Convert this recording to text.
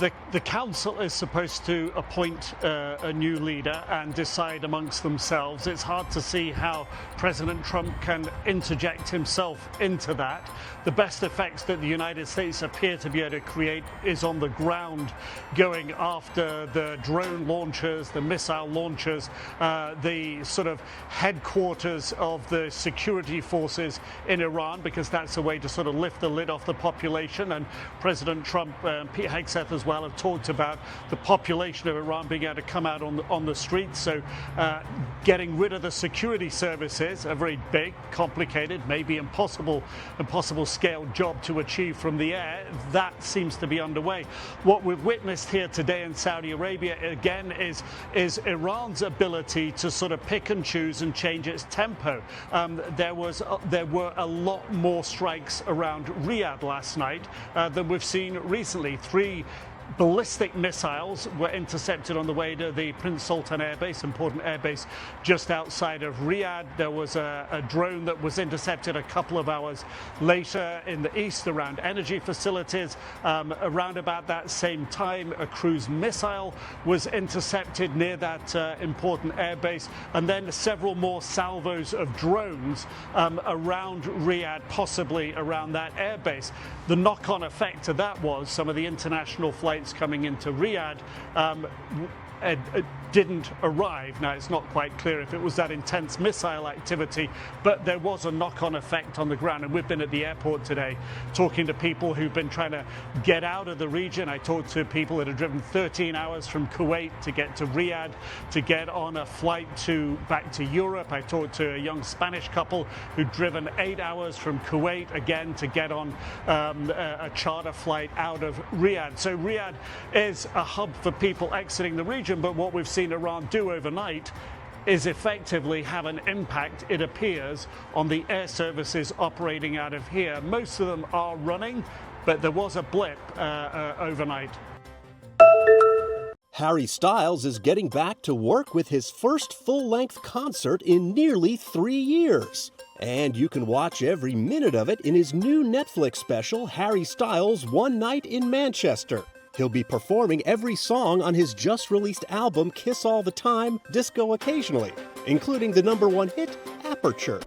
the council is supposed to appoint a new leader and decide amongst themselves. It's hard to see how President Trump can interject himself into that. The best effects that the United States appear to be able to create is on the ground, going after the drone launchers, the missile launchers, the sort of headquarters of the security forces in Iran, because that's a way to sort of lift the lid off the population. And President Trump, Pete Hegseth as well, have talked about the population of Iran being able to come out on the streets. So getting rid of the security services, a very big, complicated, maybe impossible scale job to achieve from the air, that seems to be underway. What we've witnessed here today in Saudi Arabia again is Iran's ability to sort of pick and choose and change its tempo. There were a lot more strikes around Riyadh last night than we've seen recently. 3 ballistic missiles were intercepted on the way to the Prince Sultan Air Base, important air base just outside of Riyadh. There was a drone that was intercepted a couple of hours later in the east around energy facilities. Around about that same time, a cruise missile was intercepted near that important air base, and then several more salvos of drones around Riyadh, possibly around that air base. The knock-on effect of that was some of the international flights coming into Riyadh didn't arrive. Now, it's not quite clear if it was that intense missile activity, but there was a knock-on effect on the ground. And we've been at the airport today talking to people who've been trying to get out of the region. I talked to people that have driven 13 hours from Kuwait to get to Riyadh, to get on a flight back to Europe. I talked to a young Spanish couple who'd driven 8 hours from Kuwait, again, to get on a charter flight out of Riyadh. So Riyadh is a hub for people exiting the region, but what we've seen Iran do overnight is effectively have an impact, it appears, on the air services operating out of here. Most of them are running, but there was a blip overnight. Harry Styles is getting back to work with his first full-length concert in nearly 3 years. And you can watch every minute of it in his new Netflix special, Harry Styles One Night in Manchester. He'll be performing every song on his just-released album Kiss All the Time, Disco Occasionally, including the #1 hit, Aperture.